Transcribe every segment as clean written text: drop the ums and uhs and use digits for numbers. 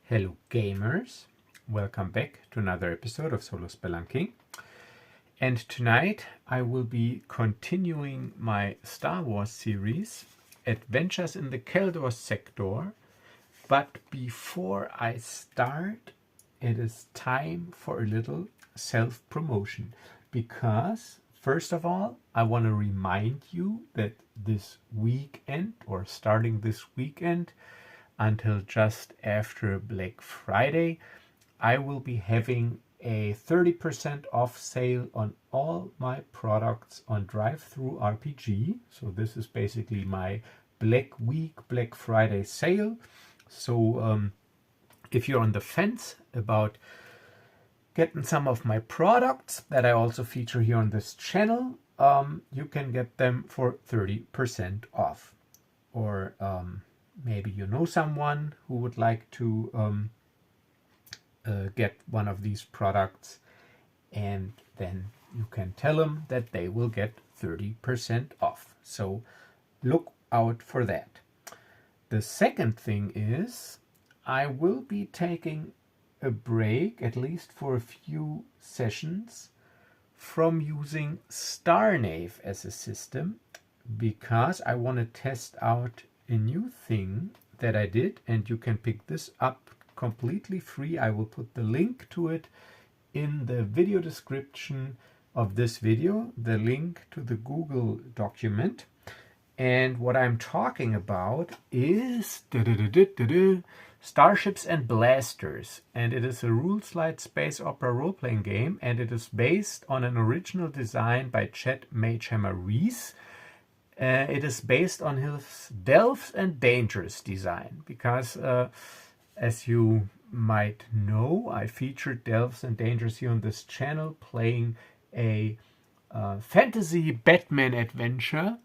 Hello gamers, welcome back to another episode of Solo Spelunking. And tonight I will be continuing my Star Wars series, Adventures in the Keldor sector. But before I start, it is time for a little self-promotion. Because, first of all, I want to remind you that this weekend, or starting this weekend, until just after Black Friday, I will be having a 30% off sale on all my products on Drive-Thru RPG. So this is basically my Black Week, Black Friday sale. So if you're on the fence about getting some of my products that I also feature here on this channel, you can get them for 30% off. Or maybe you know someone who would like to get one of these products, and then you can tell them that they will get 30% off. So look out for that. The second thing is I will be taking a break, at least for a few sessions, from using StarNave as a system, because I want to test out a new thing that I did, and you can pick this up completely free. I will put the link to it in the video description of this video, the link to the Google document. And what I'm talking about is Starships and Blasters, and it is a rules-light space opera role-playing game, and it is based on an original design by Chet Magehammer Reese. It is based on his Delves and Dangers design, because as you might know, I featured Delves and Dangers here on this channel, playing a fantasy Batman adventure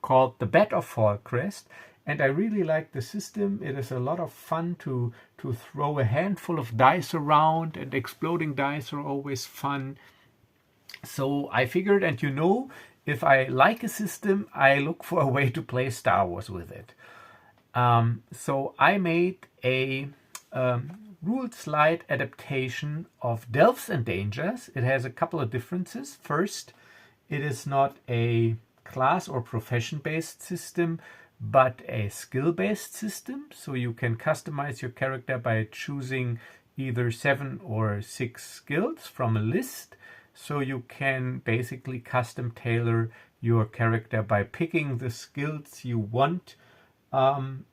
called The Bat of Fallcrest, and I really like the system. It is a lot of fun to throw a handful of dice around, and exploding dice are always fun. So I figured, and you know, if I like a system, I look for a way to play Star Wars with it. So I made a rules-light adaptation of Delves and Dangers. It has a couple of differences. First, it is not a class or profession-based system, but a skill-based system. So you can customize your character by choosing either 7 or 6 skills from a list. So you can basically custom tailor your character by picking the skills you want, and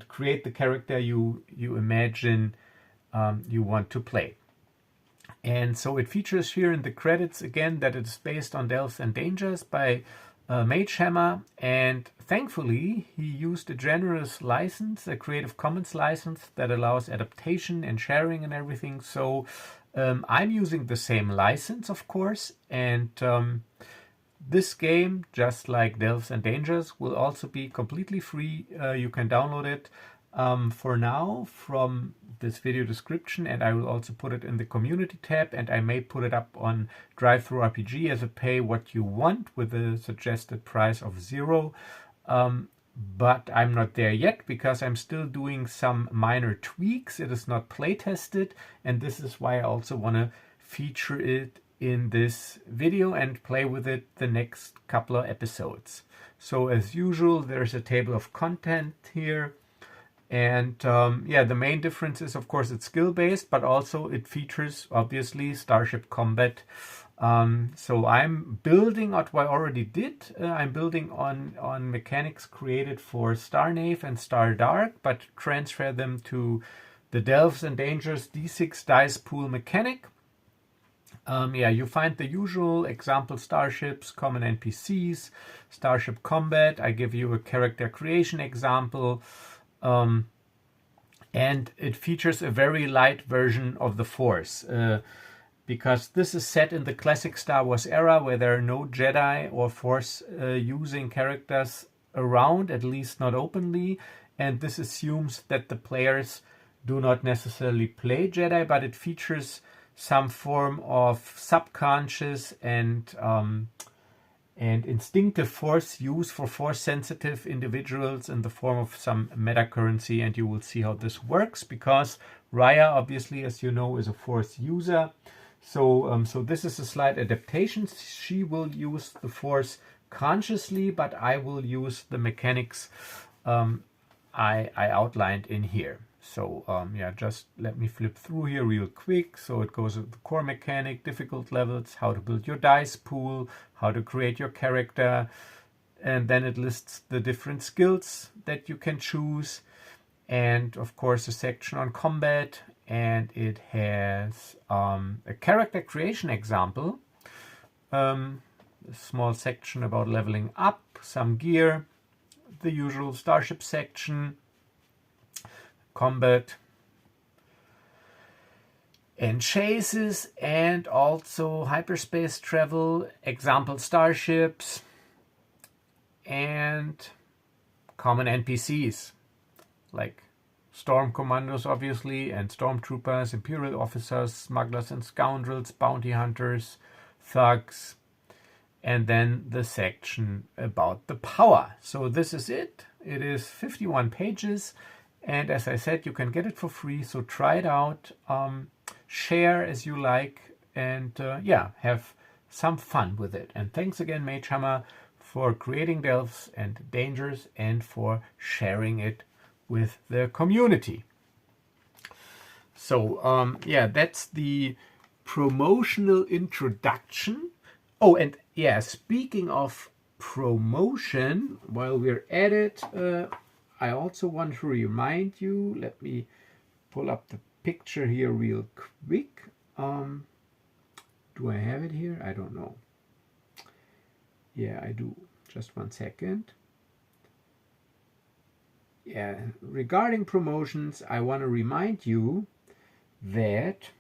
create the character you imagine you want to play. And so it features here in the credits again that it's based on Delves and Dangers by Magehammer, and thankfully he used a generous license, a Creative Commons license that allows adaptation and sharing and everything. So I'm using the same license, of course, and this game, just like Delves and Dangers, will also be completely free. You can download it for now from this video description, and I will also put it in the community tab, and I may put it up on Drive-Thru RPG as a pay what you want with a suggested price of 0. But I'm not there yet because I'm still doing some minor tweaks. It is not play tested, and this is why I also want to feature it in this video and play with it the next couple of episodes. So as usual, there's a table of content here, and yeah, the main difference is, of course, it's skill based, but also it features obviously starship combat. So I'm building on what I already did. I'm building on mechanics created for StarNave and Stardark, but transfer them to the Delves and Dangers D6 dice pool mechanic. Yeah, you find the usual example starships, common NPCs, starship combat. I give you a character creation example, and it features a very light version of the Force. Because this is set in the classic Star Wars era where there are no Jedi or Force using characters around, at least not openly, and this assumes that the players do not necessarily play Jedi, but it features some form of subconscious and and instinctive force use for force-sensitive individuals in the form of some meta currency, and you will see how this works, because Rhya, obviously, as you know, is a force user. So, so this is a slight adaptation. She will use the force consciously, but I will use the mechanics I outlined in here. So yeah, just let me flip through here real quick. So it goes with the core mechanic, difficult levels, how to build your dice pool, how to create your character, and then it lists the different skills that you can choose, and of course a section on combat, and it has a character creation example, a small section about leveling up, some gear, the usual starship section, combat and chases, and also hyperspace travel, example starships, and common NPCs like storm commandos, obviously, and stormtroopers, imperial officers, smugglers and scoundrels, bounty hunters, thugs, and then the section about the power. So this is it. It is 51 pages, and as I said, you can get it for free, so try it out, share as you like, and yeah, have some fun with it. And thanks again, Mage Hammer, for creating Delves and Dangers and for sharing it with the community. So yeah, that's the promotional introduction. Oh, and yeah, speaking of promotion, while we're at it, I also want to remind you, let me pull up the picture here real quick. Do I have it here? I don't know. Yeah, I do. Just one second. Yeah, regarding promotions, I want to remind you that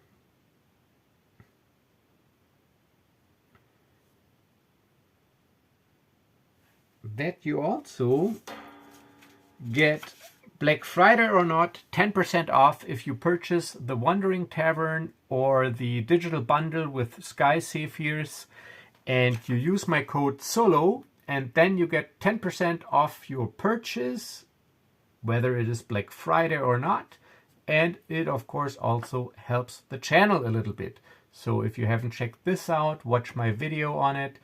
you also get, Black Friday or not, 10% off if you purchase the Wandering Tavern or the digital bundle with Sky Saphirs, and you use my code SOLO, and then you get 10% off your purchase, whether it is Black Friday or not. And it of course also helps the channel a little bit. So if you haven't checked this out, watch my video on it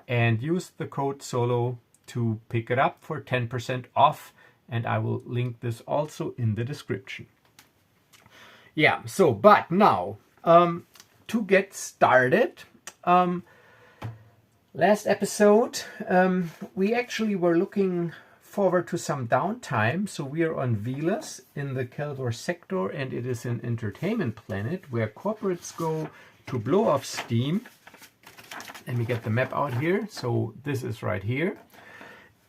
and use the code SOLO to pick it up for 10% off, and I will link this also in the description. Yeah, so but now to get started, last episode we actually were looking forward to some downtime. So we are on Velas in the Keldor sector, and it is an entertainment planet where corporates go to blow off steam. Let me get the map out here. So this is right here.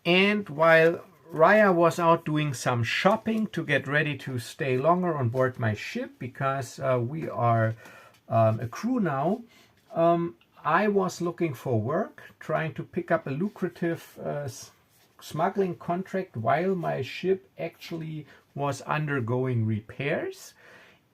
And while Rhya was out doing some shopping to get ready to stay longer on board my ship, because we are a crew now, I was looking for work, trying to pick up a lucrative smuggling contract while my ship actually was undergoing repairs.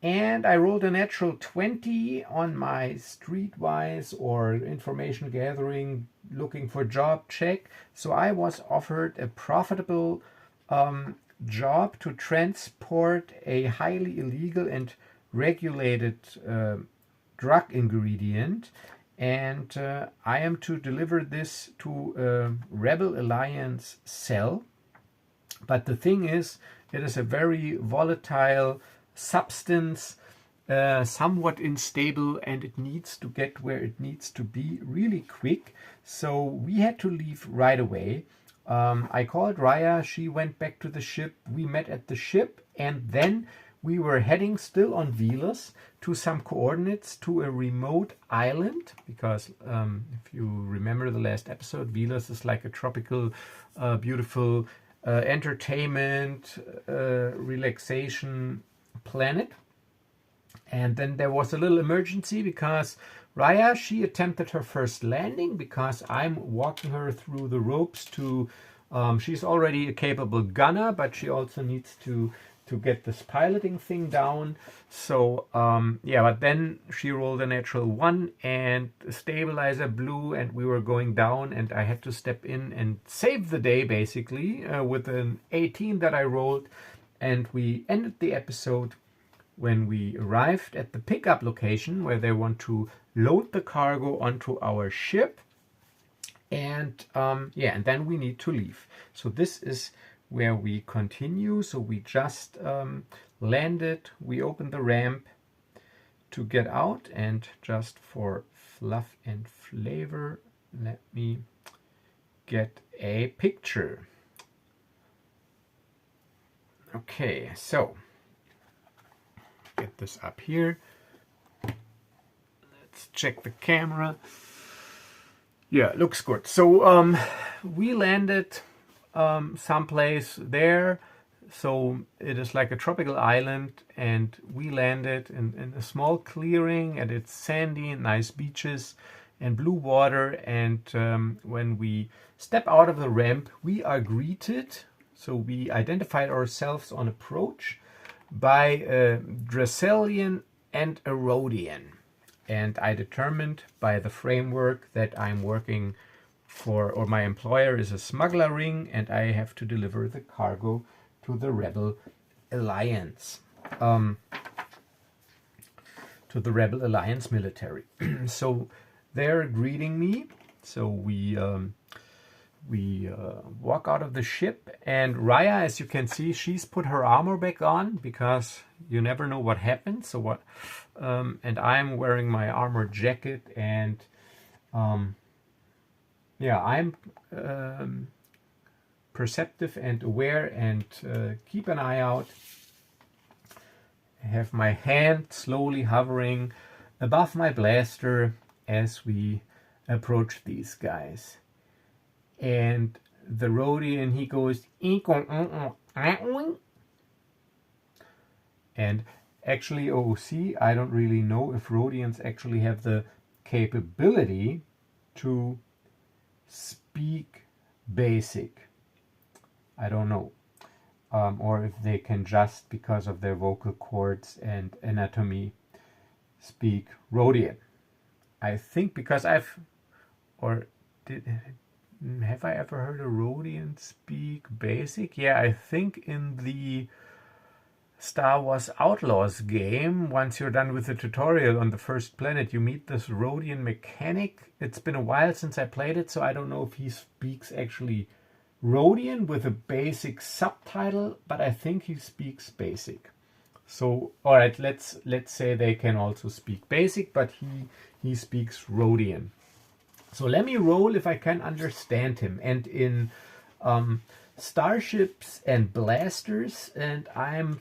And I rolled a natural 20 on my streetwise or information gathering, looking for job check. So I was offered a profitable job to transport a highly illegal and regulated drug ingredient. And I am to deliver this to a Rebel Alliance cell. But the thing is, it is a very volatile substance, somewhat unstable, and it needs to get where it needs to be really quick. So we had to leave right away. I called Rhya, she went back to the ship, we met at the ship, and then we were heading still on Velas to some coordinates to a remote island, because if you remember the last episode, Velas is like a tropical, beautiful entertainment, relaxation planet. And then there was a little emergency because Rhya, she attempted her first landing because I'm walking her through the ropes to She's already a capable gunner, but she also needs to get this piloting thing down. So yeah, but then she rolled a natural 1 and the stabilizer blew and we were going down, and I had to step in and save the day basically with an 18 that I rolled. And we ended the episode when we arrived at the pickup location where they want to load the cargo onto our ship. And yeah, and then we need to leave. So this is where we continue. So we just landed, we opened the ramp to get out, and just for fluff and flavor, let me get a picture. Okay, so get this up here. Let's check the camera. Yeah, looks good. So we landed someplace there. So it is like a tropical island, and we landed in a small clearing, and it's sandy, nice beaches and blue water. And when we step out of the ramp, we are greeted. So we identified ourselves on approach by a Dracelian and a Rhodian. And I determined by the framework that I'm working for, or my employer is a smuggler ring, and I have to deliver the cargo to the Rebel Alliance, military. So they're greeting me. So we walk out of the ship, and Rhya, as you can see, she's put her armor back on because you never know what happens. So what? And I'm wearing my armor jacket, and yeah, I'm perceptive and aware, and keep an eye out. I have my hand slowly hovering above my blaster as we approach these guys. And the Rhodian, he goes, and actually, OOC, I don't really know if Rhodians actually have the capability to speak basic. I don't know. Or if they can just, because of their vocal cords and anatomy, speak Rhodian. I think because have I ever heard a Rhodian speak basic? Yeah, I think in the Star Wars Outlaws game, once you're done with the tutorial on the first planet, you meet this Rhodian mechanic. It's been a while since I played it, so I don't know if he speaks actually Rhodian with a basic subtitle, but I think he speaks basic. So, all right, let's say they can also speak basic, but he speaks Rhodian. So let me roll if I can understand him. And in Starships and Blasters, and I'm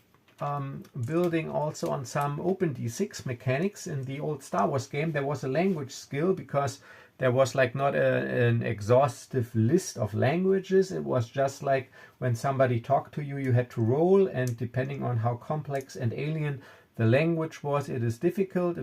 building also on some OpenD6 mechanics. In the old Star Wars game, there was a language skill because there was like not an exhaustive list of languages. It was just like when somebody talked to you, you had to roll, and depending on how complex and alien the language was, it was difficult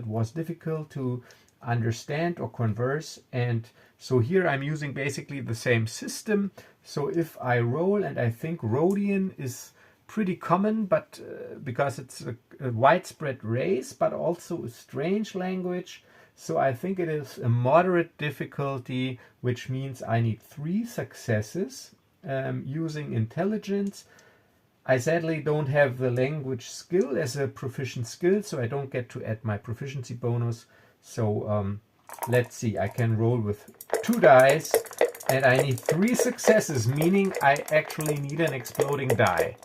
to understand or converse. And so here I'm using basically the same system. So if I roll, and I think Rhodian is pretty common, but because it's a widespread race, but also a strange language. So I think it is a moderate difficulty, which means I need 3 successes using intelligence. I sadly don't have the language skill as a proficient skill, so I don't get to add my proficiency bonus. So let's see, I can roll with 2 dice, and I need 3 successes, meaning I actually need an exploding die.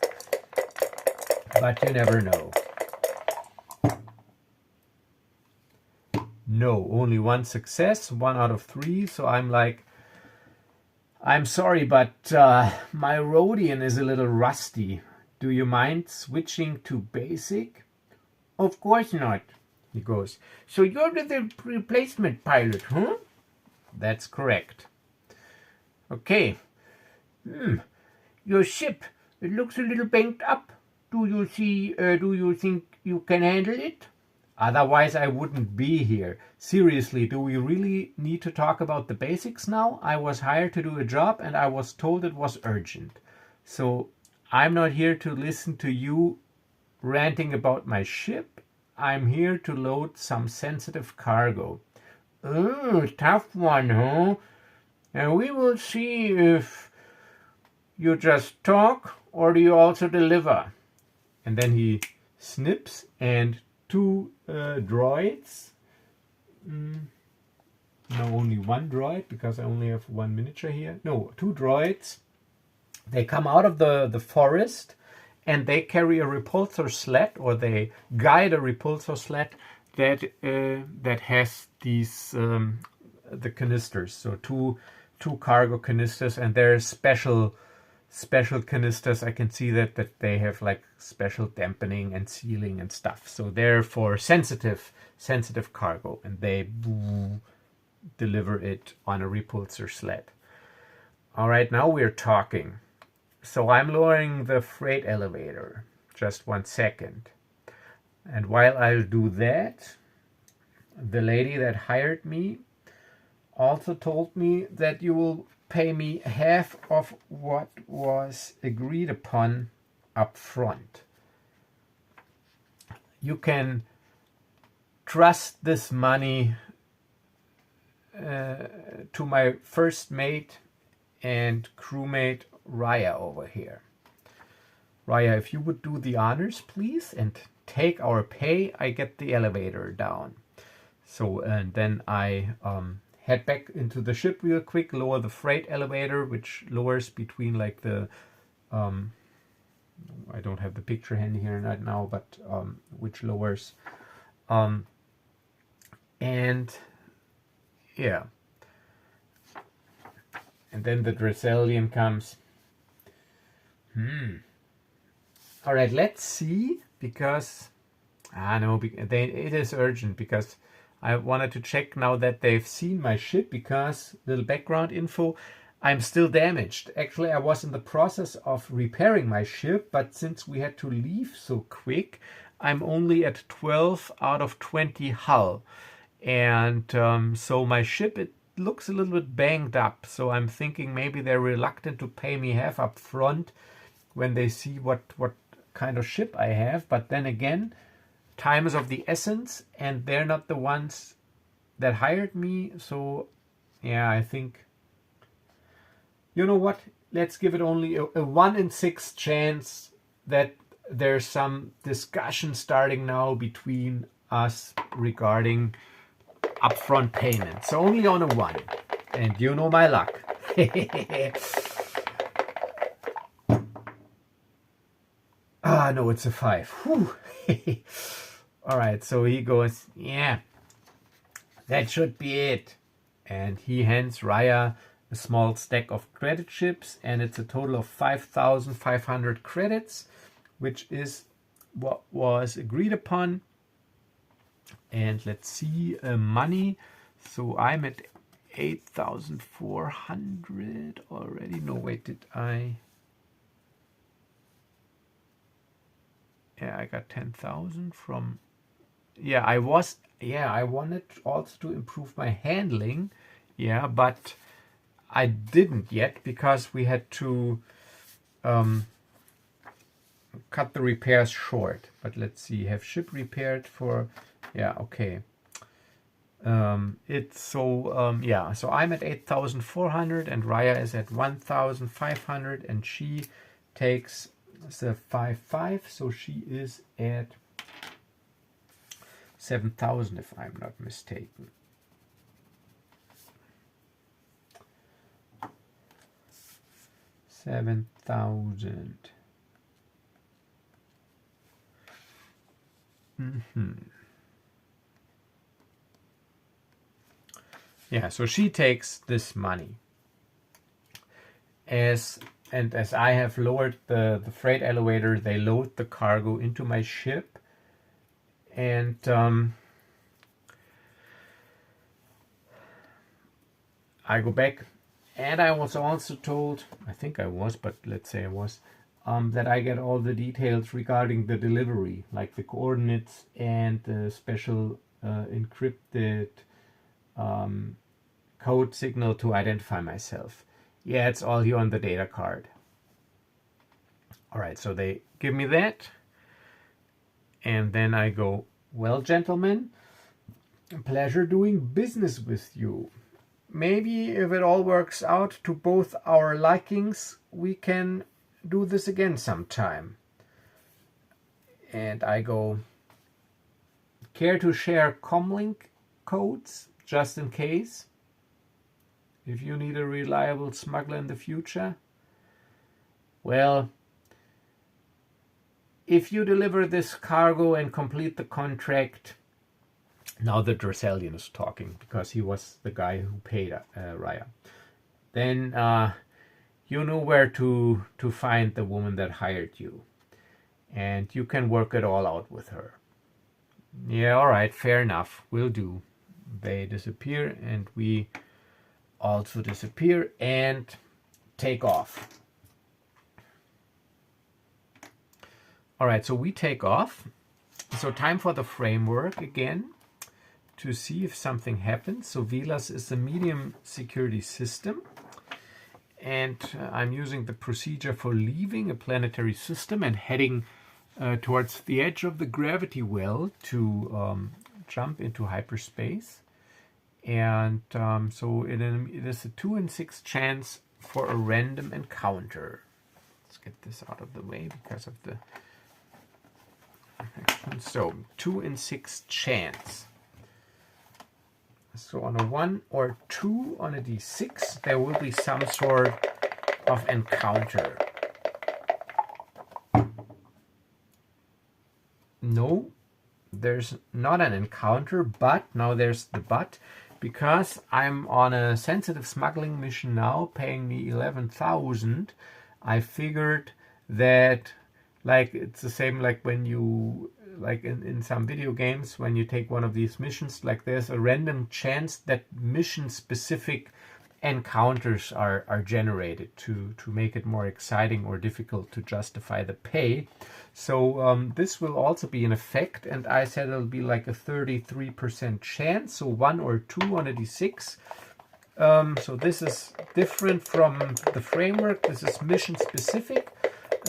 But you never know. No, only 1 success, 1 out of 3. So I'm like, I'm sorry, but my Rhodian is a little rusty. Do you mind switching to basic? Of course not, he goes. So you're the replacement pilot, huh? That's correct. Okay. Your ship, it looks a little banged up. Do you think you can handle it? Otherwise, I wouldn't be here. Seriously, do we really need to talk about the basics now? I was hired to do a job and I was told it was urgent. So I'm not here to listen to you ranting about my ship. I'm here to load some sensitive cargo. Oh, tough one, huh? And we will see if you just talk or do you also deliver. And then he snips and two droids. No, only one droid because I only have one miniature here. No, two droids. They come out of the forest and they carry a repulsor sled, or they guide a repulsor sled that has these the canisters. So two cargo canisters, and they're special canisters. I can see that they have like special dampening and sealing and stuff. So they're for sensitive cargo, and they deliver it on a repulsor sled. All right, now we're talking. So I'm lowering the freight elevator. Just 1 second. And while I'll do that, the lady that hired me also told me that you will pay me half of what was agreed upon up front. You can trust this money to my first mate and crewmate Rhya over here. Rhya, if you would do the honors, please, and take our pay, I get the elevator down. So, and then I head back into the ship real quick, lower the freight elevator, which lowers between like the, I don't have the picture handy here right now, but which lowers, and yeah. And then the Dracelian comes. All right, let's see, because no, it is urgent, because I wanted to check now that they've seen my ship, because little background info, I'm still damaged. Actually, I was in the process of repairing my ship, but since we had to leave so quick, I'm only at 12 out of 20 hull. And so my ship, it looks a little bit banged up. So I'm thinking maybe they're reluctant to pay me half up front when they see what kind of ship I have. But then again, time is of the essence, and they're not the ones that hired me. So yeah, I think, you know what, let's give it only a 1 in 6 chance that there's some discussion starting now between us regarding upfront payment. So only on a 1, and you know my luck. No, it's a 5. Whew. All right, so he goes, yeah, that should be it. And he hands Rhya a small stack of credit chips, and it's a total of 5,500 credits, which is what was agreed upon. And let's see, money. So I'm at 8,400 already. No, wait, did I? Yeah, I got 10,000 from. Yeah, I wanted also to improve my handling. Yeah, but I didn't yet, because we had to cut the repairs short. But let's see, have ship repaired for. Yeah, okay. It's so yeah, so I'm at 8,400 and Rhya is at 1,500, and she takes the 5,500, so she is at 7,000 if I'm not mistaken. $7,000. Yeah, so she takes this money. As I have lowered the freight elevator, they load the cargo into my ship. And I go back, and I was also told, I think I was, but let's say I was, that I get all the details regarding the delivery, like the coordinates and the special encrypted code signal to identify myself. Yeah, it's all here on the data card. All right, so they give me that. And then I go, well, gentlemen, pleasure doing business with you. Maybe if it all works out to both our likings, we can do this again sometime. And I go, care to share comlink codes just in case? If you need a reliable smuggler in the future? Well, if you deliver this cargo and complete the contract, now the Dresselian is talking because he was the guy who paid Rhya, then you know where to find the woman that hired you, and you can work it all out with her. Yeah, all right, fair enough, will do. They disappear, and we also disappear and take off. All right, so we take off. So time for the framework again to see if something happens. So VLAS is a medium security system, and I'm using the procedure for leaving a planetary system and heading towards the edge of the gravity well to jump into hyperspace. And so it is a 2 in 6 chance for a random encounter. Let's get this out of the way because of the... So 2 in 6 chance. So on a 1 or 2 on a d6, there will be some sort of encounter. No, there's not an encounter, but now there's the but. Because I'm on a sensitive smuggling mission now, paying me 11,000, I figured that, like, it's the same like when you, like in some video games, when you take one of these missions, like there's a random chance that mission-specific encounters are generated to make it more exciting or difficult to justify the pay. So this will also be in effect, and I said it'll be like a 33% chance, so 1 or 2 on a d6. So this is different from the framework. This is mission specific.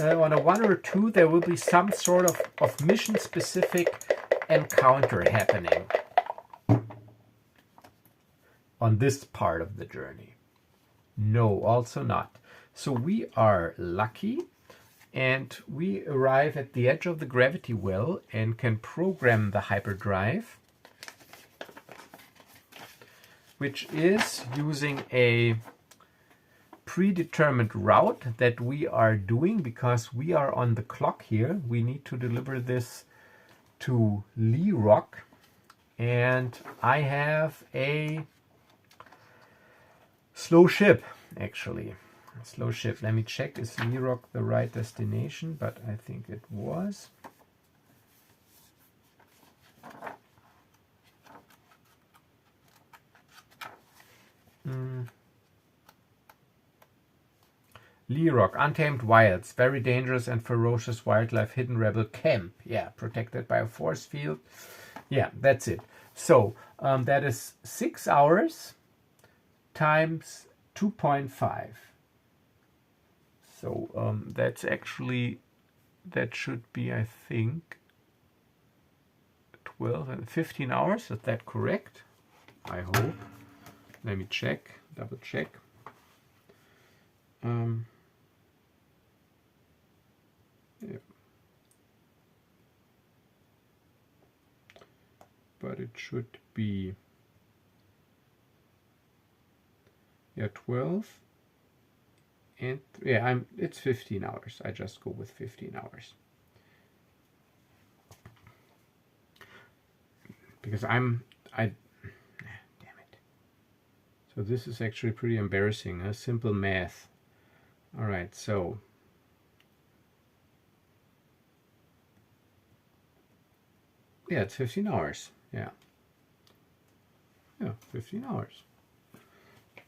On a 1 or 2, there will be some sort of mission specific encounter happening on this part of the journey. No, also not. So we are lucky, and we arrive at the edge of the gravity well and can program the hyperdrive, which is using a predetermined route that we are doing because we are on the clock here. We need to deliver this to Lee Rock, and I have a slow ship, actually. Slow ship. Let me check. Is Lee Rock the right destination? But I think it was. Lee Rock, untamed wilds, very dangerous and ferocious wildlife, hidden rebel camp. Yeah, protected by a force field. Yeah, that's it. So that is 6 hours times 2.5. So that's actually, that should be, I think, 12 and 15 hours. Is that correct? I hope. Let me check, double check. Yeah. But it should be, yeah, 12 and yeah, it's 15 hours. I just go with 15 hours because damn it. So this is actually pretty embarrassing. Simple math. All right, so yeah, it's 15 hours. Yeah, 15 hours.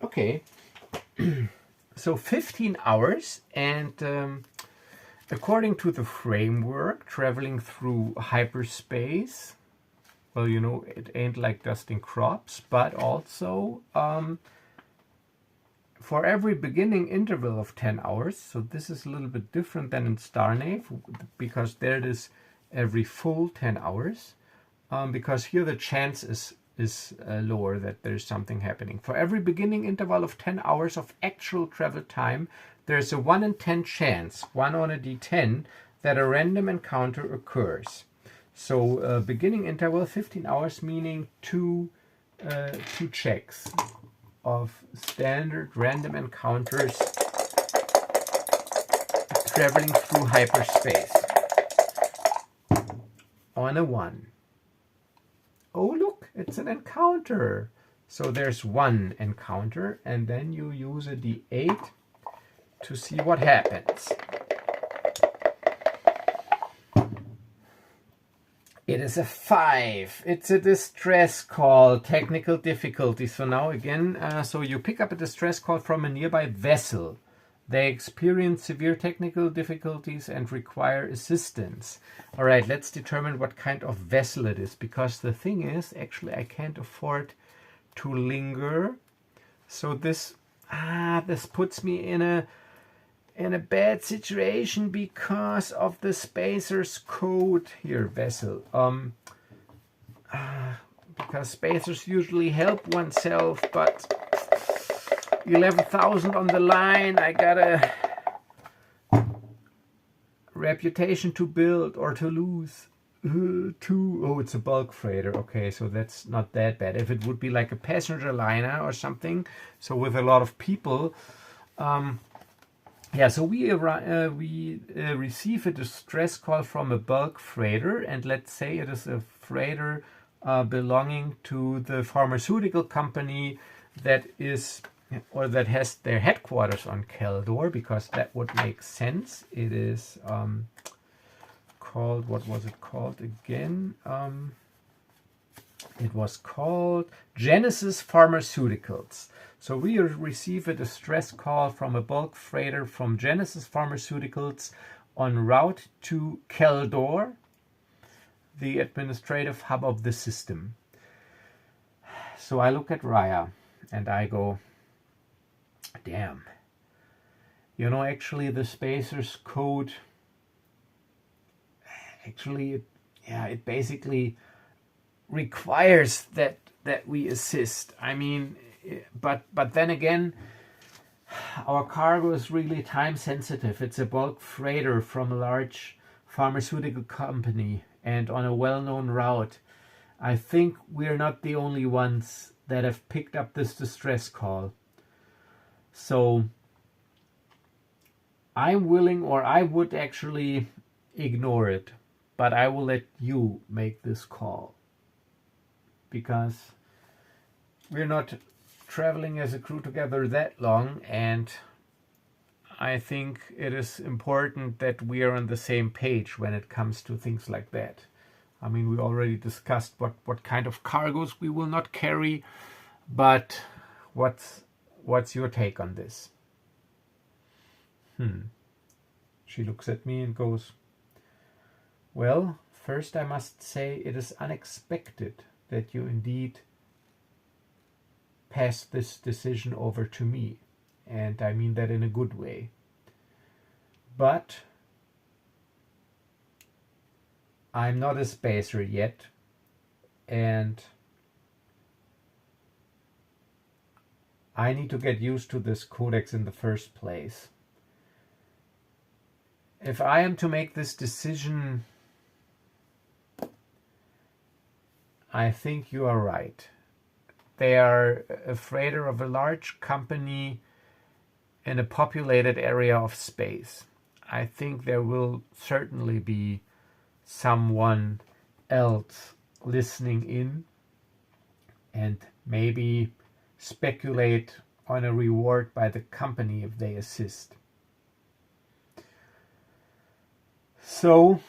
Okay. So 15 hours, and according to the framework, traveling through hyperspace, well, you know, it ain't like dusting crops, but also for every beginning interval of 10 hours, so this is a little bit different than in StarNav, because there it is every full 10 hours, because here the chance is lower that there's something happening. For every beginning interval of 10 hours of actual travel time, there's a 1 in 10 chance, 1 on a d10, that a random encounter occurs. So beginning interval 15 hours, meaning two checks of standard random encounters traveling through hyperspace on a 1. Oh, look, it's an encounter. So there's one encounter, and then you use a d8 to see what happens. It is a 5. It's a distress call, technical difficulty. So now again, so you pick up a distress call from a nearby vessel. They experience severe technical difficulties and require assistance. All right, let's determine what kind of vessel it is, because the thing is, actually, I can't afford to linger. So this puts me in a bad situation because of the spacer's code here, vessel. Because spacers usually help oneself, but 11,000 on the line. I got a reputation to build or to lose. Oh, it's a bulk freighter. Okay, so that's not that bad. If it would be like a passenger liner or something, so with a lot of people, yeah, so we receive a distress call from a bulk freighter, and let's say it is a freighter belonging to the pharmaceutical company that is, or that has their headquarters on Keldor, because that would make sense. It is called, what was it called again? It was called Genesis Pharmaceuticals. So we receive a distress call from a bulk freighter from Genesis Pharmaceuticals en route to Keldor, the administrative hub of the system. So I look at Rhya and I go, damn. You know, actually the spacer's code, actually, it basically requires that we assist. I mean, but then again, our cargo is really time sensitive. It's a bulk freighter from a large pharmaceutical company and on a well-known route. I think we're not the only ones that have picked up this distress call. So I'm willing, or I would actually ignore it, but I will let you make this call, because we're not traveling as a crew together that long, and I think it is important that we are on the same page when it comes to things like that. I mean, we already discussed what kind of cargoes we will not carry, but what's your take on this? She looks at me and goes, well, first I must say it is unexpected that you indeed pass this decision over to me, and I mean that in a good way. But I'm not a spacer yet, and I need to get used to this codex in the first place. If I am to make this decision, I think you are right. They are a freighter of a large company in a populated area of space. I think there will certainly be someone else listening in and maybe speculate on a reward by the company if they assist. So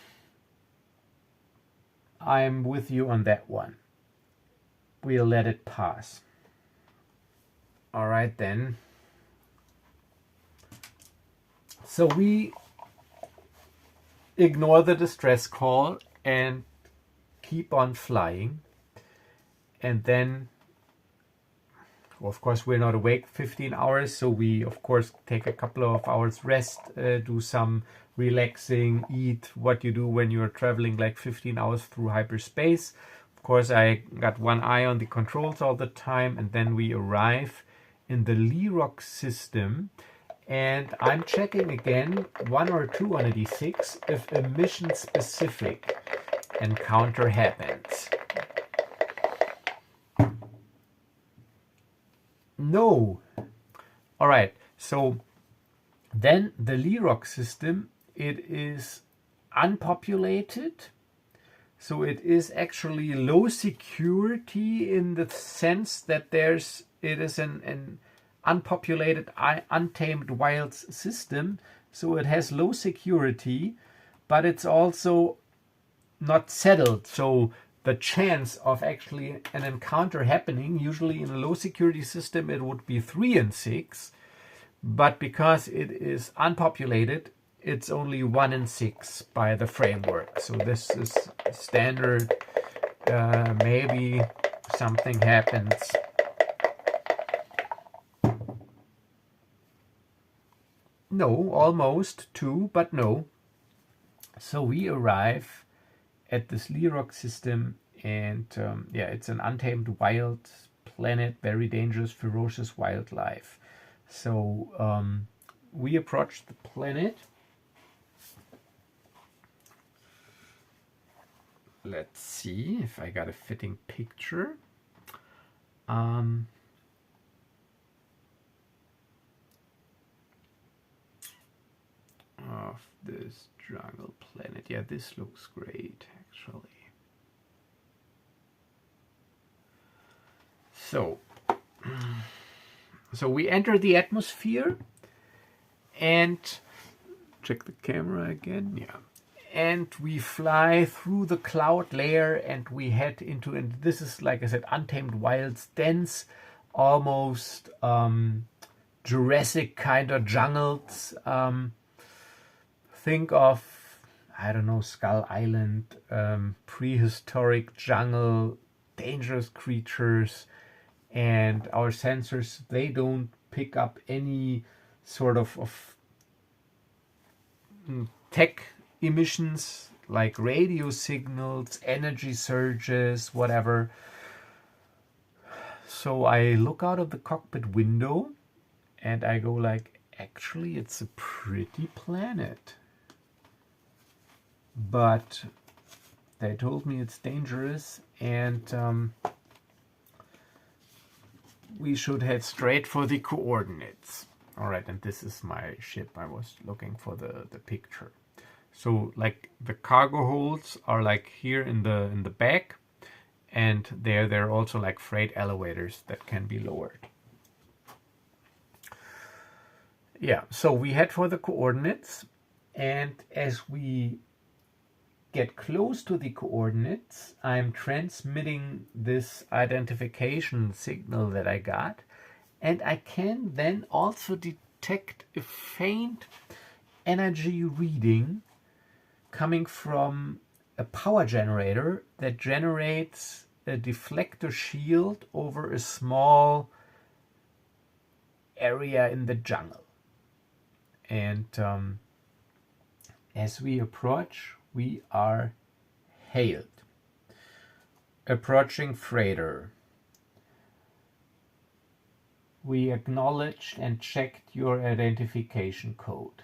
I'm with you on that one. We'll let it pass. All right then. So we ignore the distress call and keep on flying. And then, of course, we're not awake 15 hours, so we, of course, take a couple of hours rest, do some relaxing, eat what you do when you're traveling like 15 hours through hyperspace. Of course, I got one eye on the controls all the time, and then we arrive in the Lyrock system, and I'm checking again 1 or 2 on a D6 if a mission-specific encounter happens. No. All right. So then the Lyrock system, it is unpopulated. So it is actually low security in the sense that it is an unpopulated, untamed wilds system. So it has low security, but it's also not settled. So the chance of actually an encounter happening, usually in a low security system, it would be 3 in 6. But because it is unpopulated, it's only 1 in 6 by the framework. So this is standard. Maybe something happens. No, almost 2, but no. So we arrive at this Lyrock system, and yeah, it's an untamed wild planet, very dangerous, ferocious wildlife. So we approach the planet. Let's see if I got a fitting picture. Of this jungle planet. Yeah, this looks great, actually. So we enter the atmosphere and check the camera again. Yeah. And we fly through the cloud layer and we head into, and this is, like I said, untamed wilds, dense, almost Jurassic kind of jungles. Think of, I don't know, Skull Island, prehistoric jungle, dangerous creatures, and our sensors, they don't pick up any sort of tech emissions like radio signals, energy surges, whatever. So I look out of the cockpit window and I go like, actually, it's a pretty planet. But they told me it's dangerous and we should head straight for the coordinates. All right, and this is my ship. I was looking for the picture. So like the cargo holds are like here in the back, and there are also like freight elevators that can be lowered. Yeah, so we head for the coordinates, and as we get close to the coordinates, I'm transmitting this identification signal that I got, and I can then also detect a faint energy reading coming from a power generator that generates a deflector shield over a small area in the jungle. And as we approach, we are hailed. Approaching freighter. We acknowledged and checked your identification code.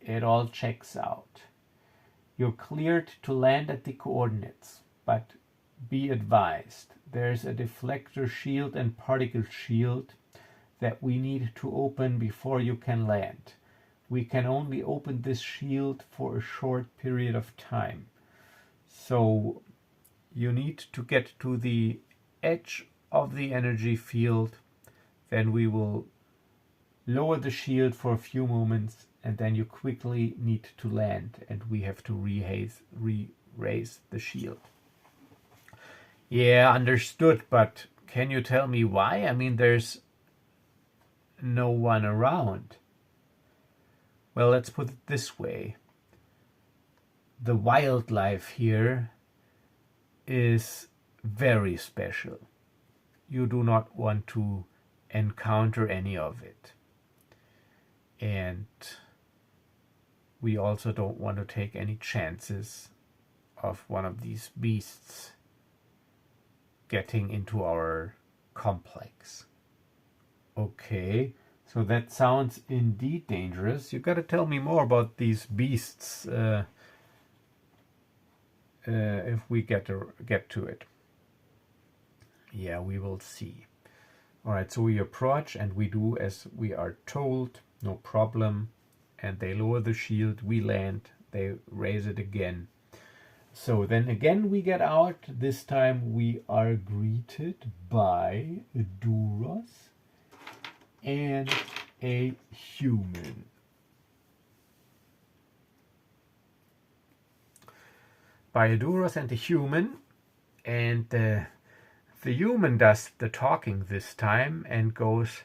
It all checks out. You're cleared to land at the coordinates, but be advised, there's a deflector shield and particle shield that we need to open before you can land. We can only open this shield for a short period of time. So you need to get to the edge of the energy field, then we will lower the shield for a few moments, and then you quickly need to land, and we have to re-raise the shield. Yeah, understood, but can you tell me why? I mean, there's no one around. Well, let's put it this way. the wildlife here is very special. You do not want to encounter any of it. And we also don't want to take any chances of one of these beasts getting into our complex. Okay, so that sounds indeed dangerous. You gotta tell me more about these beasts if we get to it. Yeah, we will see. All right, so we approach and we do as we are told, no problem. And they lower the shield, we land, they raise it again. So then again we get out. This time we are greeted by a Duros and a human. By a Duros and a human, and the human does the talking this time and goes,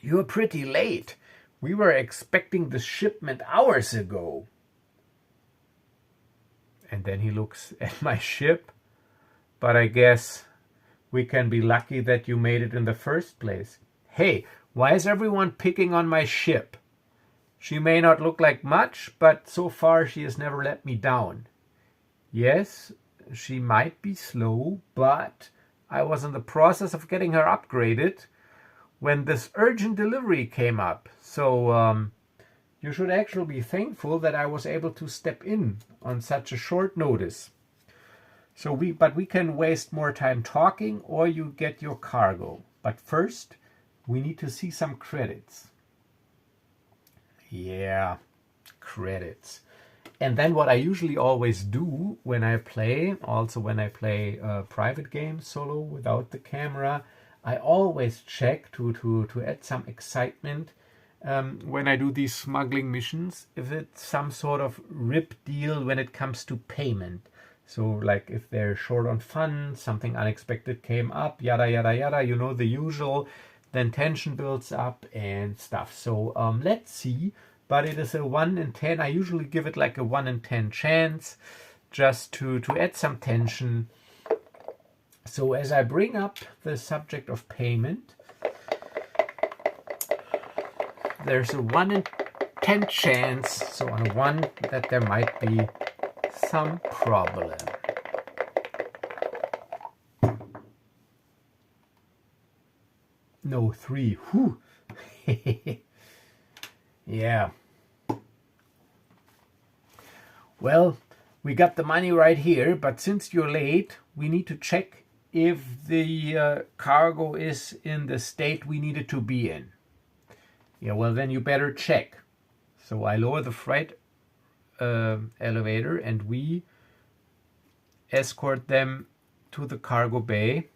"You're pretty late. We were expecting the shipment hours ago." And then he looks at my ship. "But I guess we can be lucky that you made it in the first place. Hey, why is everyone picking on my ship? She may not look like much, but so far she has never let me down. Yes, she might be slow, but I was in the process of getting her upgraded when this urgent delivery came up. So you should actually be thankful that I was able to step in on such a short notice. But we can waste more time talking, or you get your cargo. But first, we need to see some credits." Yeah, credits. And then what I usually always do when I play, also when I play private games solo without the camera, I always check to add some excitement when I do these smuggling missions, if it's some sort of rip deal when it comes to payment. So like if they're short on funds, something unexpected came up, yada yada yada, you know, the usual, then tension builds up and stuff. So let's see. But it is a 1 in 10. I usually give it like a 1 in 10 chance, just to add some tension. So as I bring up the subject of payment, there's a 1 in 10 chance, so on a 1, that there might be some problem. No, 3. Whew. Yeah. Well, we got the money right here, but since you're late, we need to check if the cargo is in the state we need it to be in. Yeah, well, then you better check. So I lower the freight elevator and we escort them to the cargo bay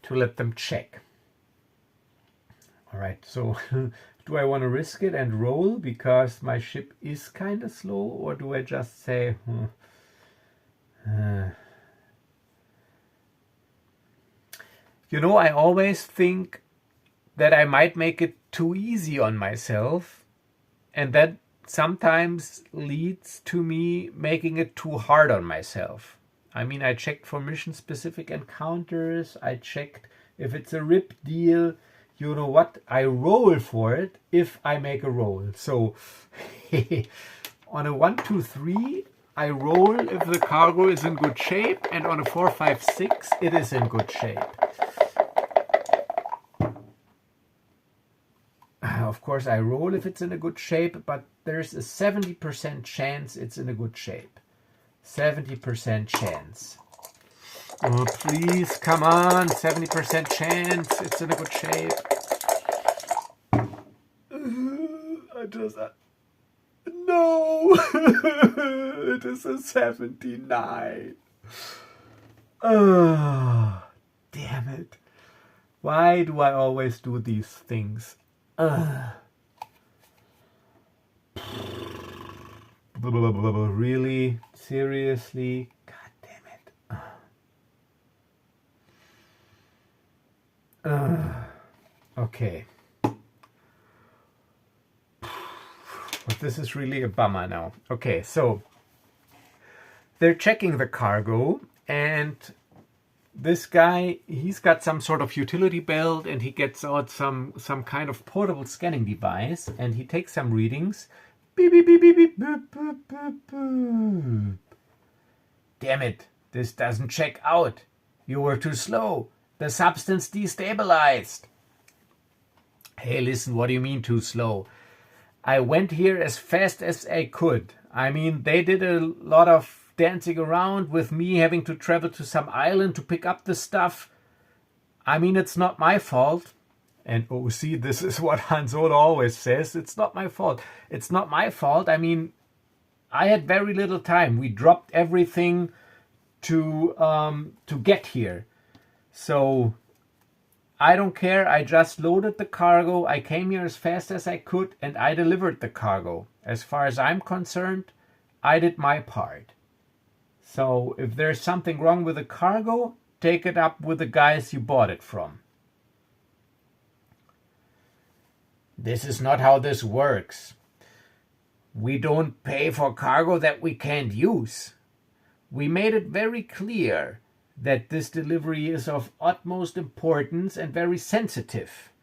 to let them check. All right, so do I want to risk it and roll because my ship is kind of slow, or do I just say, you know, I always think that I might make it too easy on myself, and that sometimes leads to me making it too hard on myself. I mean, I checked for mission-specific encounters, I checked if it's a rip deal. You know what? I roll for it if I make a roll. So on a 1, 2, 3, I roll if the cargo is in good shape, and on a 4, 5, 6, it is in good shape. Of course, I roll if it's in a good shape, but there's a 70% chance it's in a good shape. 70% chance. Oh, please, come on, 70% chance, it's in a good shape. No, it is a 79. Oh, damn it. Why do I always do these things? Really? Seriously? God damn it. Okay. But this is really a bummer now. Okay, so they're checking the cargo, and this guy, he's got some sort of utility belt, and he gets out some kind of portable scanning device, and he takes some readings. Beep, beep, beep, beep, beep, boop, boop, boop, boop. Damn it, this doesn't check out. You were too slow. The substance destabilized. Hey, listen, what do you mean too slow? I went here as fast as I could. I mean, they did a lot of dancing around with me having to travel to some island to pick up the stuff. I mean, it's not my fault. And oh, see, this is what Han Solo always says. It's not my fault. It's not my fault. I mean, I had very little time. We dropped everything to get here. So I don't care. I just loaded the cargo. I came here as fast as I could, and I delivered the cargo. As far as I'm concerned, I did my part. So if there's something wrong with the cargo, take it up with the guys you bought it from. This is not how this works. We don't pay for cargo that we can't use. We made it very clear that this delivery is of utmost importance and very sensitive.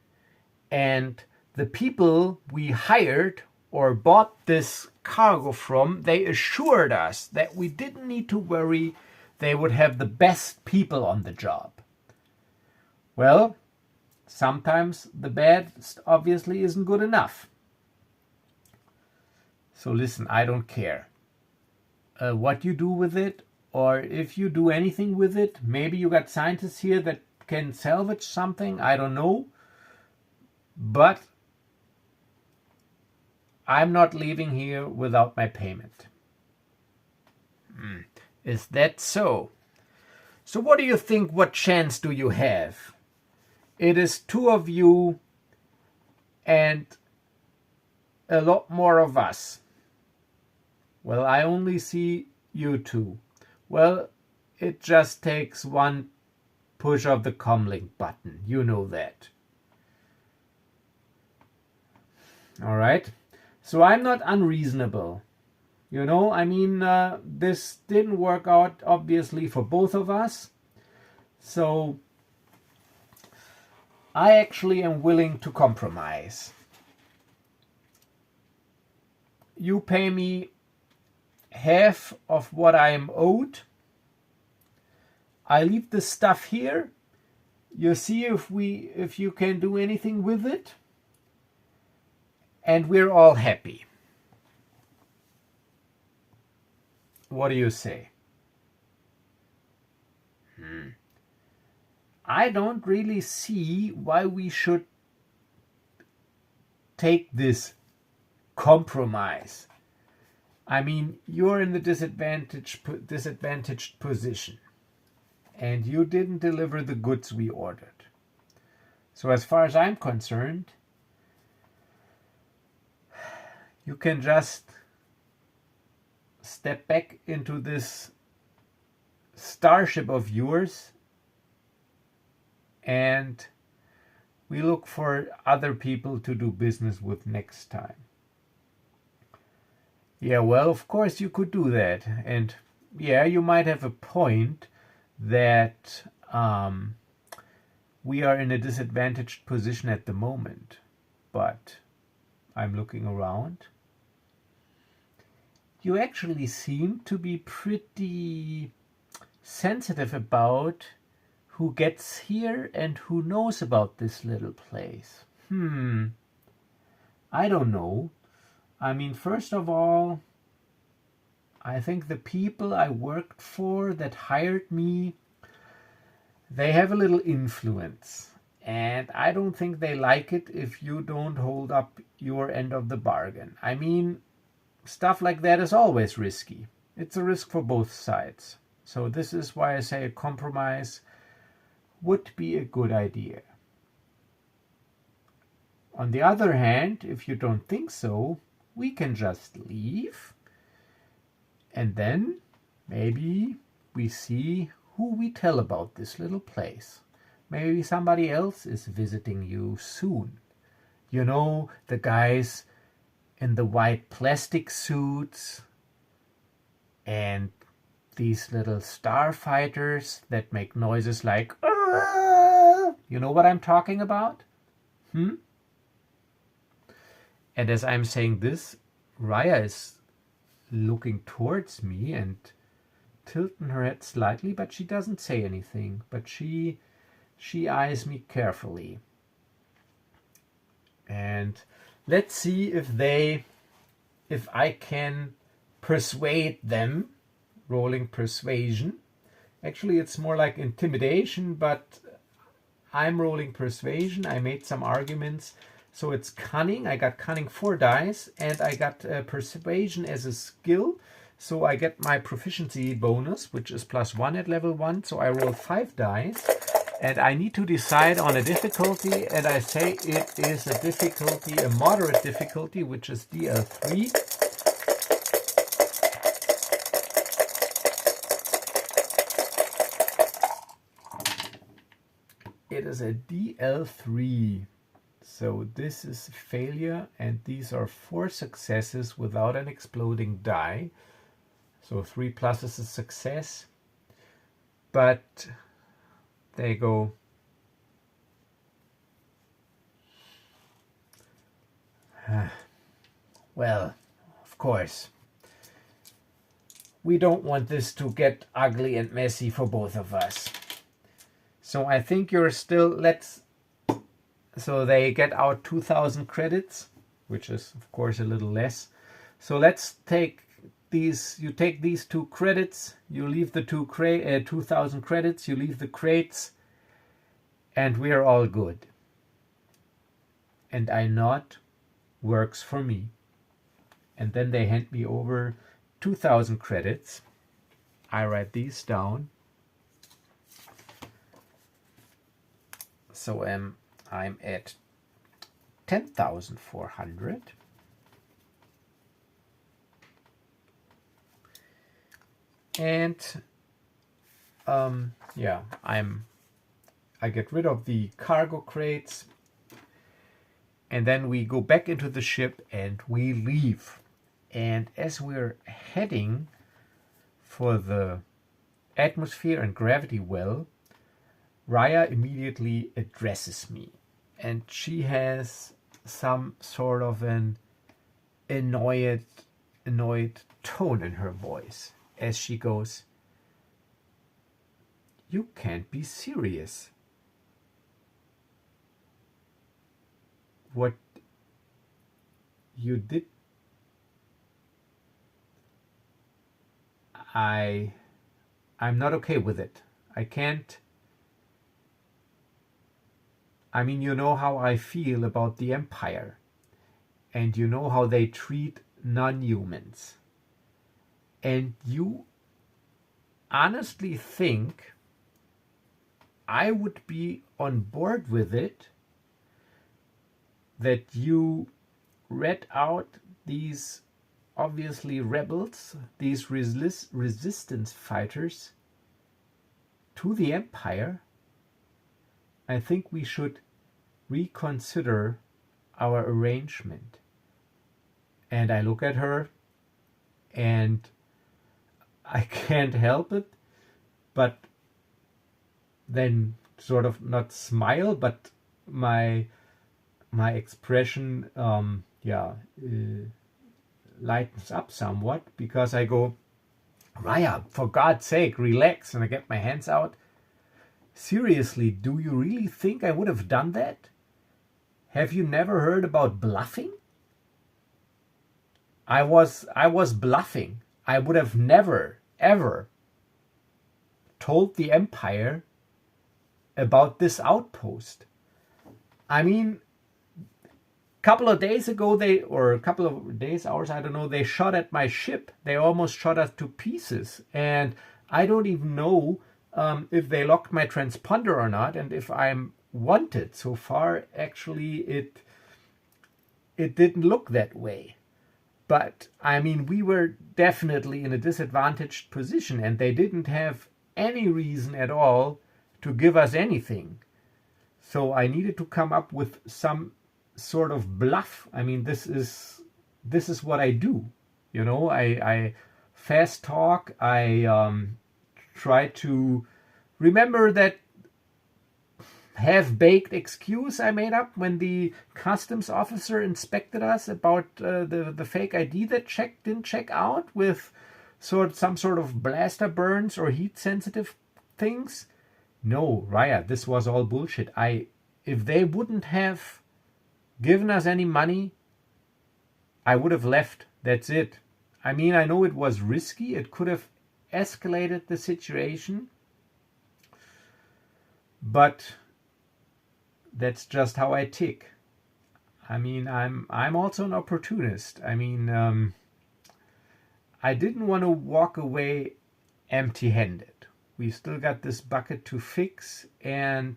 And the people we hired or bought this cargo from, they assured us that we didn't need to worry. They would have the best people on the job. Well, sometimes the best obviously isn't good enough. So listen, I don't care what you do with it, or if you do anything with it. Maybe you got scientists here that can salvage something, I don't know. But I'm not leaving here without my payment. Is that so? So what do you think? What chance do you have? It is two of you and a lot more of us. Well, I only see you two. Well, it just takes one push of the comlink button. You know that. All right. So I'm not unreasonable. You know, I mean, this didn't work out, obviously, for both of us. So I actually am willing to compromise. You pay me half of what I am owed. I leave the stuff here. You see if you can do anything with it. And we're all happy. What do you say? I don't really see why we should take this compromise. I mean, you're in the disadvantaged position, and you didn't deliver the goods we ordered. So as far as I'm concerned, you can just step back into this starship of yours, and we look for other people to do business with next time. Yeah, well, of course you could do that. And yeah, you might have a point that we are in a disadvantaged position at the moment. But I'm looking around. You actually seem to be pretty sensitive about who gets here and who knows about this little place. I don't know. I mean, first of all, I think the people I worked for that hired me, they have a little influence. And I don't think they like it if you don't hold up your end of the bargain. I mean, stuff like that is always risky. It's a risk for both sides. So this is why I say a compromise would be a good idea. On the other hand, if you don't think so, we can just leave, and then maybe we see who we tell about this little place. Maybe somebody else is visiting you soon. You know, the guys in the white plastic suits and these little starfighters that make noises like, "Arr!" You know what I'm talking about? And as I'm saying this, Rhya is looking towards me and tilting her head slightly, but she doesn't say anything. But she eyes me carefully. And let's see if I can persuade them. Rolling persuasion. Actually, it's more like intimidation, but I'm rolling persuasion. I made some arguments. So it's cunning. I got cunning 4 dice, and I got persuasion as a skill. So I get my proficiency bonus, which is +1 at level 1. So I roll 5 dice, and I need to decide on a difficulty. And I say it is a difficulty, a moderate difficulty, which is DL3. It is a DL3. So this is failure, and these are 4 successes without an exploding die. So 3 plus is a success. But they go. Well, of course. We don't want this to get ugly and messy for both of us. So I think you're still, so they get out 2,000 credits, which is of course a little less. So let's take these, you take these 2 credits, you leave the 2,000 credits, you leave the crates, and we're all good. And I nod, works for me. And then they hand me over 2,000 credits. I write these down. So I'm at 10,400. And yeah, I get rid of the cargo crates, and then we go back into the ship and we leave. And as we're heading for the atmosphere and gravity well, Rhya immediately addresses me, and she has some sort of an annoyed tone in her voice as she goes, "You can't be serious. What you did, I'm not okay with it. I can't. I mean, you know how I feel about the Empire, and you know how they treat non-humans. And you honestly think I would be on board with it that you read out these obviously rebels, these resistance fighters to the Empire? I think we should reconsider our arrangement." And I look at her, and I can't help it, but then sort of not smile, but my expression lightens up somewhat, because I go, "Rhya, for God's sake, relax," and I get my hands out. "Seriously, do you really think I would have done that? Have you never heard about bluffing? I was bluffing. I would have never, ever told the Empire about this outpost. I mean, a couple of days ago, hours, I don't know, they shot at my ship. They almost shot us to pieces. And I don't even know if they locked my transponder or not, and if I'm wanted. So far, actually, it didn't look that way. But, I mean, we were definitely in a disadvantaged position, and they didn't have any reason at all to give us anything. So I needed to come up with some sort of bluff. I mean, this is what I do. You know, I fast talk. I try to remember that half-baked excuse I made up when the customs officer inspected us about the fake ID that didn't check out with some sort of blaster burns or heat-sensitive things. No, Rhya, this was all bullshit. If they wouldn't have given us any money, I would have left. That's it. I mean, I know it was risky. It could have escalated the situation, but that's just how I tick. I mean, I'm also an opportunist. I mean, I didn't want to walk away empty-handed. We still got this bucket to fix, and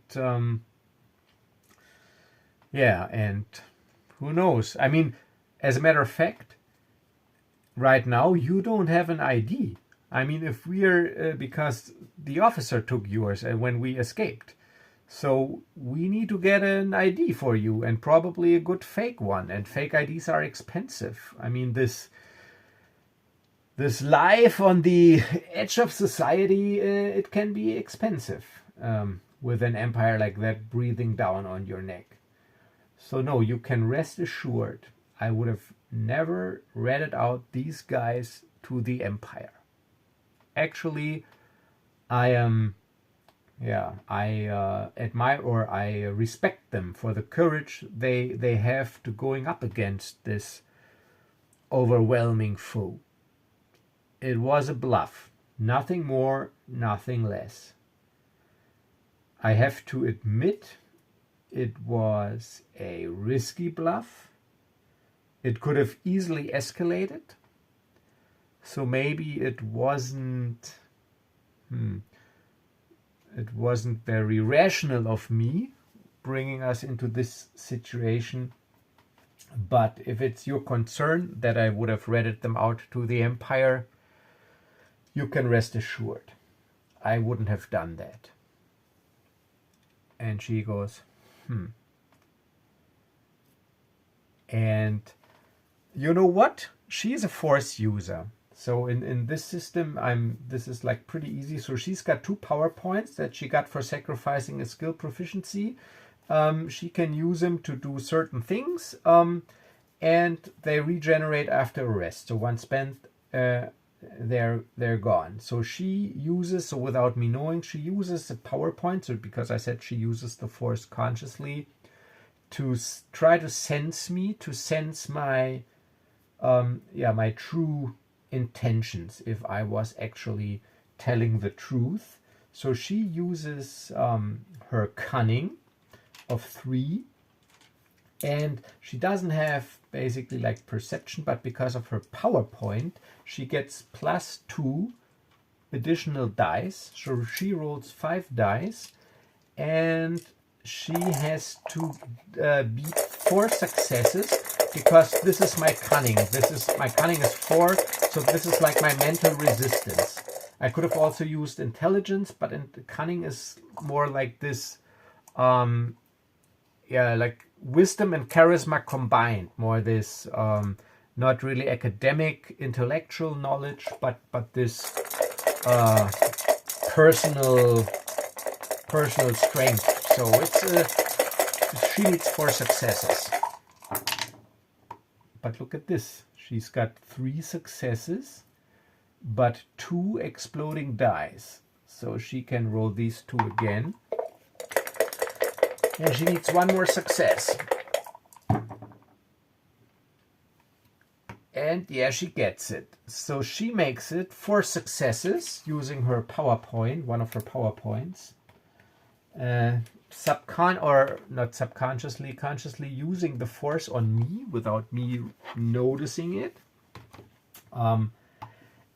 yeah, and who knows? I mean, as a matter of fact, right now you don't have an ID. I mean, if we're because the officer took yours when we escaped. So we need to get an ID for you, and probably a good fake one. And fake IDs are expensive. I mean, this life on the edge of society, it can be expensive with an empire like that breathing down on your neck. So no, you can rest assured, I would have never ratted out these guys to the empire. Actually, I admire or I respect them for the courage they have to going up against this overwhelming foe. It was a bluff, nothing more, nothing less. I have to admit, it was a risky bluff. It could have easily escalated. So maybe it wasn't very rational of me bringing us into this situation. But if it's your concern that I would have ratted them out to the empire, you can rest assured I wouldn't have done that. And she goes, And you know what? She's a force user. So in this system, this is like pretty easy. So she's got 2 power points that she got for sacrificing a skill proficiency. She can use them to do certain things, and they regenerate after a rest. So once spent, they're gone. So she uses, so without me knowing, she uses a power point. So because I said she uses the force consciously to try to sense me, to sense my my true intentions, if I was actually telling the truth. So she uses her cunning of 3, and she doesn't have basically like perception, but because of her PowerPoint, she gets +2 additional dice. So she rolls 5 dice, and she has to beat 4 successes, because this is my cunning. My cunning is 4, so this is like my mental resistance. I could have also used intelligence, but cunning is more like this, like wisdom and charisma combined. More this, not really academic, intellectual knowledge, but this personal strength. So she needs 4 successes. But look at this. She's got 3 successes, but 2 exploding dice. So she can roll these 2 again. And she needs 1 more success. And yeah, she gets it. So she makes it 4 successes using her PowerPoint, one of her PowerPoints. Consciously using the force on me without me noticing it.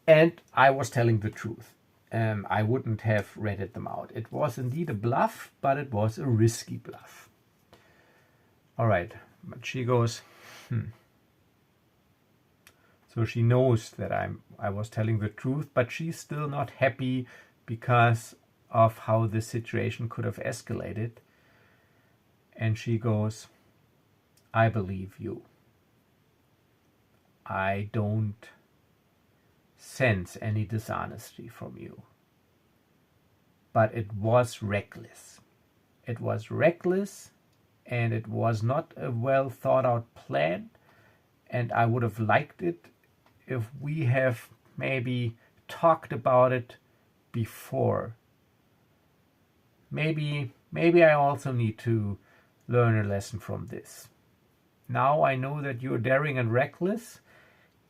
And I was telling the truth. I wouldn't have ratted them out. It was indeed a bluff, but it was a risky bluff. All right, but she goes, So she knows that I was telling the truth, but she's still not happy because of how the situation could have escalated. And she goes, I believe you. I don't sense any dishonesty from you. But it was reckless. It was reckless, and it was not a well thought out plan. And I would have liked it if we have maybe talked about it before. Maybe I also need to learn a lesson from this. Now I know that you're daring and reckless,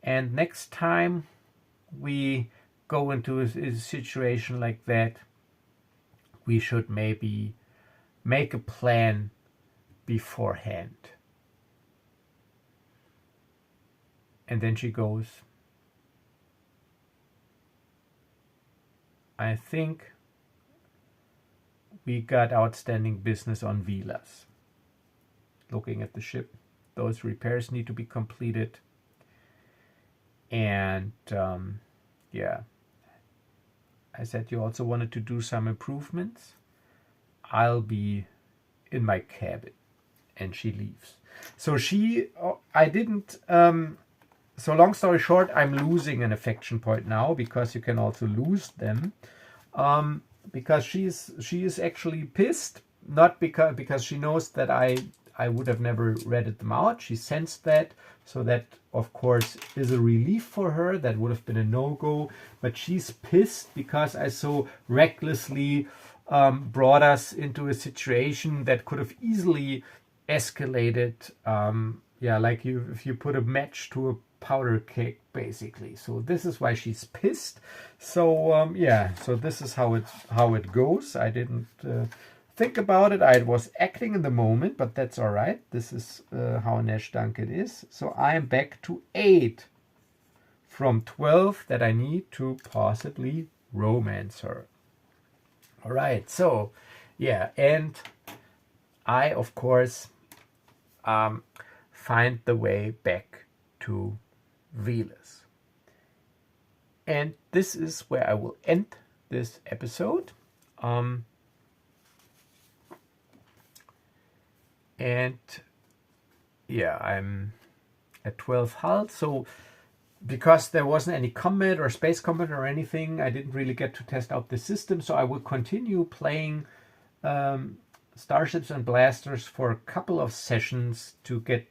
and next time we go into a situation like that, we should maybe make a plan beforehand. And then she goes, I think we got outstanding business on Vilas. Looking at the ship, those repairs need to be completed. And yeah, I said you also wanted to do some improvements. I'll be in my cabin. And she leaves. So I didn't, so long story short, I'm losing an affection point now, because you can also lose them. Because she is actually pissed, not because she knows that I would have never ratted them out. She sensed that, so that of course is a relief for her. That would have been a no-go, but she's pissed because I so recklessly brought us into a situation that could have easily escalated. Yeah, like if you put a match to a powder keg, basically. So this is why she's pissed. So yeah, so this is how it goes. I didn't think about it. I was acting in the moment, but that's all right. This is how Nash Duncan is. So I am back to 8 from 12 that I need to possibly romance her. All right. So yeah, and I of course find the way back to Vilas. And this is where I will end this episode. And yeah, I'm at 12 hull. So because there wasn't any combat or space combat or anything, I didn't really get to test out the system. So I will continue playing Starships and Blasters for a couple of sessions to get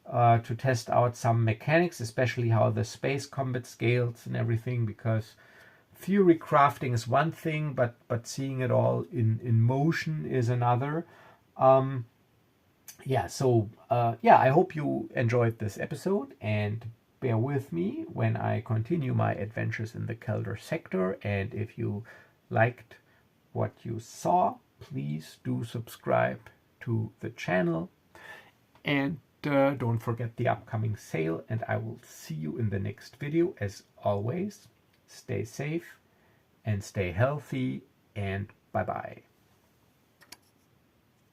to test out some mechanics, especially how the space combat scales and everything, because theory crafting is one thing, but seeing it all in motion is another. Yeah, so yeah, I hope you enjoyed this episode, and bear with me when I continue my adventures in the Keldor sector. And if you liked what you saw, please do subscribe to the channel, and don't forget the upcoming sale, and I will see you in the next video. As always, stay safe and stay healthy, and bye bye.